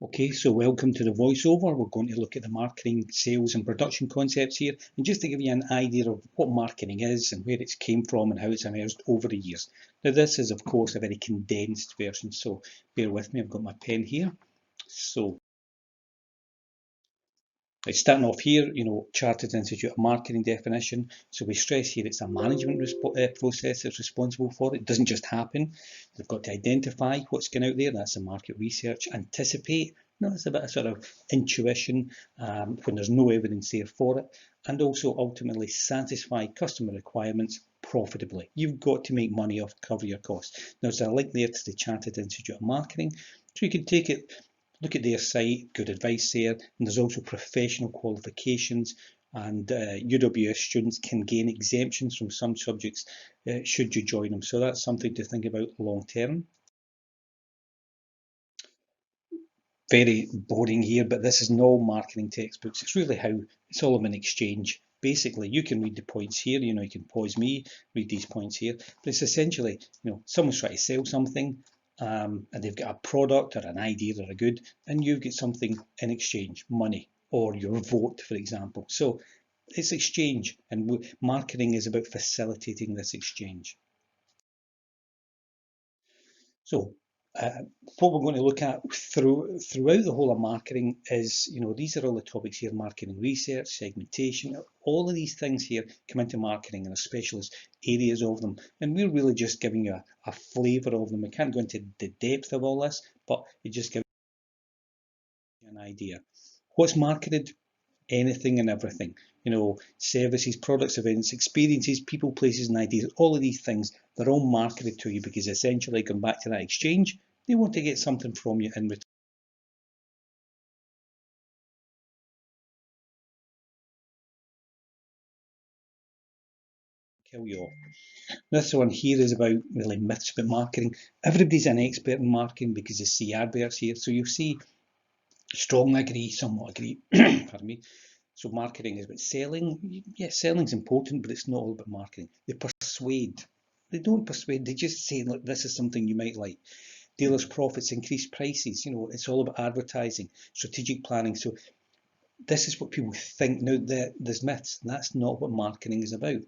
Okay, so welcome to the voiceover. We're going to look at the marketing, sales and production concepts here, and just to give you an idea of what marketing is and where it's came from and how it's emerged over the years. Now this is of course a very condensed version, so bear with me, I've got my pen here. So starting off here, Chartered Institute of Marketing definition. So we stress here it's a management process that's responsible for it. It doesn't just happen. They've got to identify what's going out there. That's the market research. Anticipate. That's a bit of sort of intuition when there's no evidence there for it. And also ultimately satisfy customer requirements profitably. You've got to make money off, cover your costs. Now there's a link there to the Chartered Institute of Marketing. So you can take it, look at their site, good advice there, and there's also professional qualifications, and UWS students can gain exemptions from some subjects should you join them. So that's something to think about long term. Very boring here, but this is no marketing textbooks. It's really how it's all of an exchange. Basically, you can read the points here, you can pause me, read these points here, but it's essentially, someone's trying to sell something, and they've got a product or an idea or a good, and you get something in exchange, money or your vote, for example. So it's exchange, and marketing is about facilitating this exchange. So what we're going to look at throughout the whole of marketing is, these are all the topics here: marketing research, segmentation, all of these things here come into marketing and there's specialist areas of them. And we're really just giving you a flavour of them. We can't go into the depth of all this, but it just gives you an idea. What's marketed? Anything and everything. Services, products, events, experiences, people, places, and ideas. All of these things, they're all marketed to you because essentially, going back to that exchange, they want to get something from you in return. Kill you off. This one here is about really myths about marketing. Everybody's an expert in marketing because they see adverts here. So you see, strongly agree, somewhat agree. Pardon me. So marketing is about selling. Yes, selling's important, but it's not all about marketing. They persuade. They don't persuade. They just say, look, this is something you might like. Dealers' profits, increased prices. It's all about advertising, strategic planning. So this is what people think. Now, there's myths. That's not what marketing is about.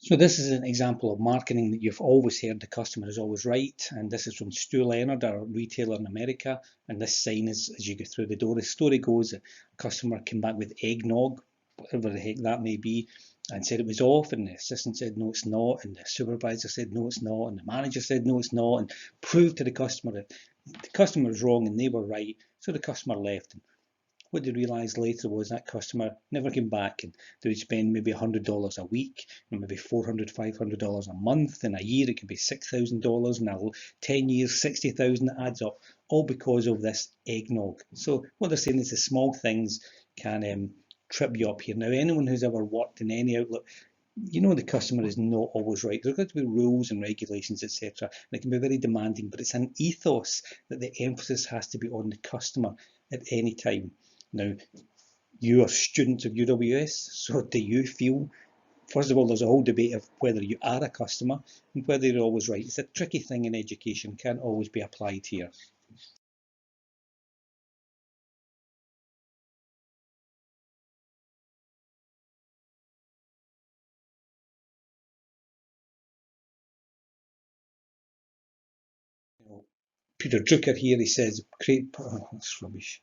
So this is an example of marketing that you've always heard: the customer is always right. And this is from Stu Leonard, a retailer in America. And this sign is, as you go through the door, the story goes that a customer came back with eggnog, whatever the heck that may be, and said it was off. And the assistant said, no, it's not. And the supervisor said, no, it's not. And the manager said, no, it's not. And proved to the customer that the customer was wrong and they were right. So the customer left. And what they realised later was that customer never came back, and they would spend maybe $100 a week, maybe $400, $500 a month. In a year, it could be $6,000. Now, 10 years, 60,000 adds up, all because of this eggnog. So what they're saying is the small things can trip you up here. Now, anyone who's ever worked in any outlet, the customer is not always right. There's got to be rules and regulations, etc. And it can be very demanding, but it's an ethos that the emphasis has to be on the customer at any time. Now, you are students of UWS, so do you feel, first of all, there's a whole debate of whether you are a customer and whether you're always right. It's a tricky thing in education, can't always be applied here. Peter Drucker here, he says, create, that's rubbish.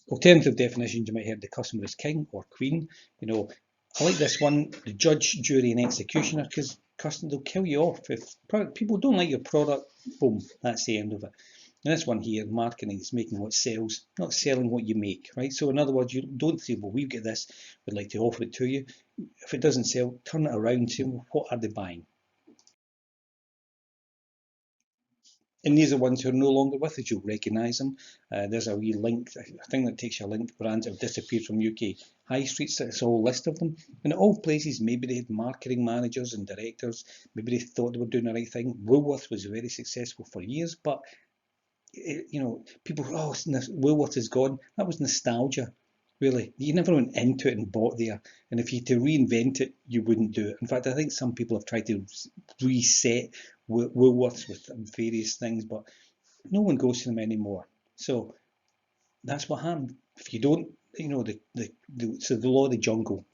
Alternative definitions, you might hear the customer is king or queen. You know, I like this one, the judge, jury, and executioner, because customers will kill you off if people don't like your product. Boom, that's the end of it. And this one here, marketing is making what sells, not selling what you make, right? So in other words, you don't say, well, we've got this, we'd like to offer it to you. If it doesn't sell, turn it around and say, well, what are they buying? And these are ones who are no longer with us. You'll recognise them. There's a wee link, a thing that takes you a link to brands that have disappeared from UK high streets. It's a whole list of them. And at all places, maybe they had marketing managers and directors. Maybe they thought they were doing the right thing. Woolworths was very successful for years, but you know, people, oh, Woolworths is gone. That was nostalgia, really. You never went into it and bought there. And if you had to reinvent it, you wouldn't do it. In fact, I think some people have tried to reset Woolworths with various things, but no one goes to them anymore. So that's what happened. If you don't, you know, so the law of the jungle.